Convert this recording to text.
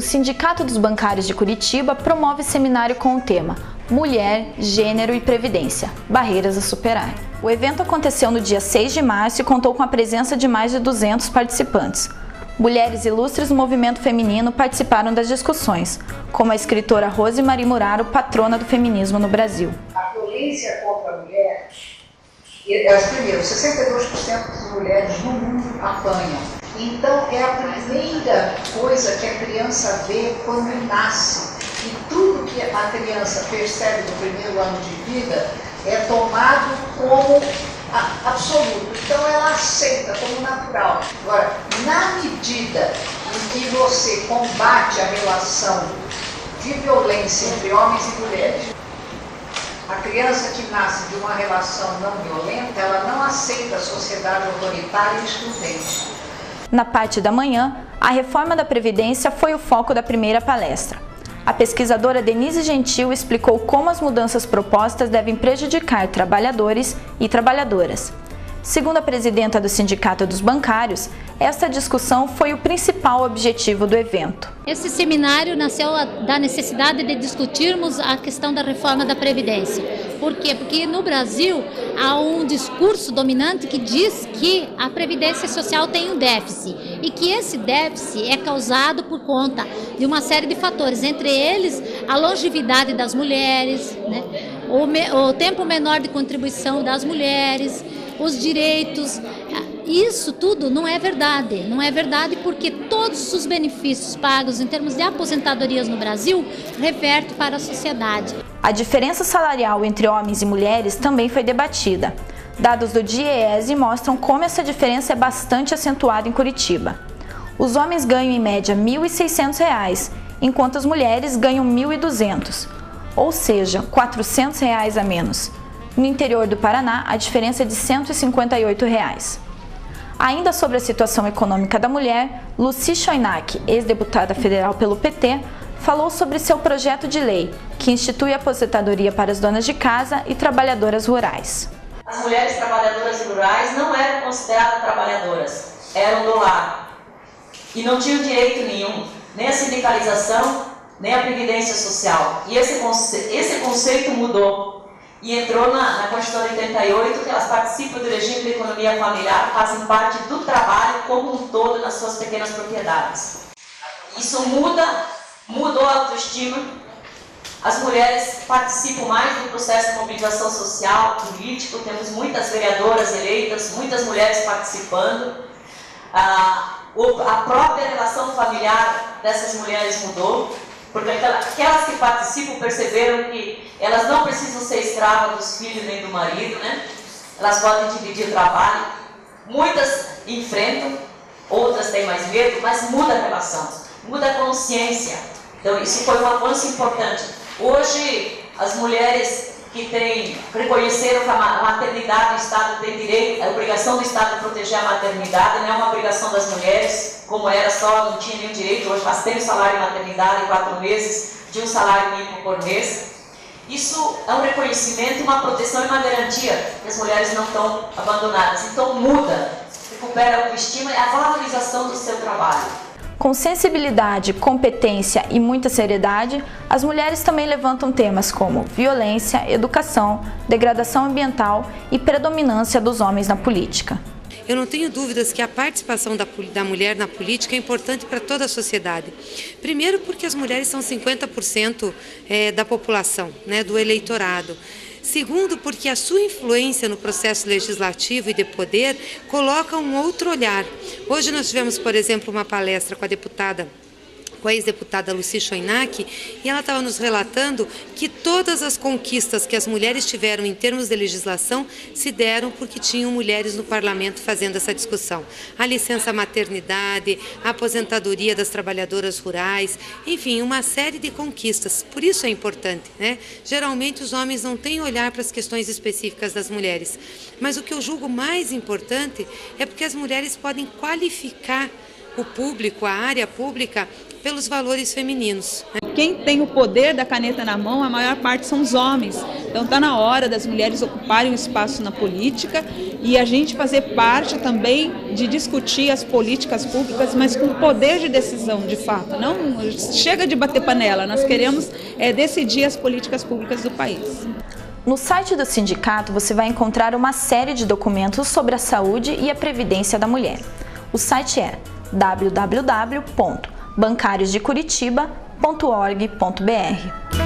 Sindicato dos Bancários de Curitiba promove seminário com o tema Mulher, Gênero e Previdência – Barreiras a Superar. O evento aconteceu no dia 6 de março e contou com a presença de mais de 200 participantes. Mulheres ilustres do movimento feminino participaram das discussões, como a escritora Rosemarie Muraro, patrona do feminismo no Brasil. A violência contra a mulher, primeiro, 62% das mulheres no mundo apanham. Então, é a primeira coisa que a criança vê quando nasce. E tudo que a criança percebe no primeiro ano de vida é tomado como absoluto. Então, ela aceita como natural. Agora, na medida em que você combate a relação de violência entre homens e mulheres, a criança que nasce de uma relação não violenta, ela não aceita a sociedade autoritária e excludente. Na parte da manhã, a reforma da Previdência foi o foco da primeira palestra. A pesquisadora Denise Gentil explicou como as mudanças propostas devem prejudicar trabalhadores e trabalhadoras. Segundo a presidenta do Sindicato dos Bancários, esta discussão foi o principal objetivo do evento. Esse seminário nasceu da necessidade de discutirmos a questão da reforma da Previdência. Por quê? Porque no Brasil há um discurso dominante que diz que a Previdência Social tem um déficit e que esse déficit é causado por conta de uma série de fatores, entre eles a longevidade das mulheres, né? O tempo menor de contribuição das mulheres, os direitos. Isso tudo não é verdade. Não é verdade porque todos os benefícios pagos em termos de aposentadorias no Brasil revertem para a sociedade. A diferença salarial entre homens e mulheres também foi debatida. Dados do DIEESE mostram como essa diferença é bastante acentuada em Curitiba. Os homens ganham em média R$ 1.600, enquanto as mulheres ganham R$ 1.200, ou seja, R$ 400 a menos. No interior do Paraná, a diferença é de R$ 158. Ainda sobre a situação econômica da mulher, Lucy Schoenack, ex-deputada federal pelo PT, falou sobre seu projeto de lei, que institui a aposentadoria para as donas de casa e trabalhadoras rurais. As mulheres trabalhadoras rurais não eram consideradas trabalhadoras, eram do lar. E não tinham direito nenhum, nem a sindicalização, nem a previdência social. E esse conceito mudou. E entrou na Constituição de 88, que elas participam do regime de economia familiar, fazem parte do trabalho como um todo nas suas pequenas propriedades. Isso mudou a autoestima. As mulheres participam mais do processo de mobilização social, político, temos muitas vereadoras eleitas, muitas mulheres participando. A própria relação familiar dessas mulheres mudou. Porque aquelas que participam perceberam que elas não precisam ser escravas dos filhos nem do marido, né? Elas podem dividir o trabalho. Muitas enfrentam, outras têm mais medo, mas muda a relação, muda a consciência. Então isso foi um avanço importante. Hoje as mulheres que reconheceram que a maternidade, o Estado tem direito, a obrigação do Estado de proteger a maternidade, não é uma obrigação das mulheres, como era só, não tinha nenhum direito, hoje elas têm o salário de maternidade em 4 meses, de um salário mínimo por mês. Isso é um reconhecimento, uma proteção e uma garantia que as mulheres não estão abandonadas. Então muda, recupera a autoestima e a valorização do seu trabalho. Com sensibilidade, competência e muita seriedade, as mulheres também levantam temas como violência, educação, degradação ambiental e predominância dos homens na política. Eu não tenho dúvidas que a participação da mulher na política é importante para toda a sociedade. Primeiro porque as mulheres são 50% da população, né, do eleitorado. Segundo, porque a sua influência no processo legislativo e de poder coloca um outro olhar. Hoje nós tivemos, por exemplo, uma palestra com a ex-deputada Lucy Schoenack, e ela estava nos relatando que todas as conquistas que as mulheres tiveram em termos de legislação se deram porque tinham mulheres no parlamento fazendo essa discussão. A licença maternidade, a aposentadoria das trabalhadoras rurais, enfim, uma série de conquistas. Por isso é importante, né? Geralmente os homens não têm olhar para as questões específicas das mulheres, mas o que eu julgo mais importante é porque as mulheres podem qualificar o público, a área pública, pelos valores femininos. Quem tem o poder da caneta na mão, a maior parte são os homens. Então está na hora das mulheres ocuparem um espaço na política e a gente fazer parte também de discutir as políticas públicas, mas com poder de decisão, de fato. Não chega de bater panela, nós queremos decidir as políticas públicas do país. No site do sindicato você vai encontrar uma série de documentos sobre a saúde e a previdência da mulher. O site é www.bancariosdecuritiba.org.br.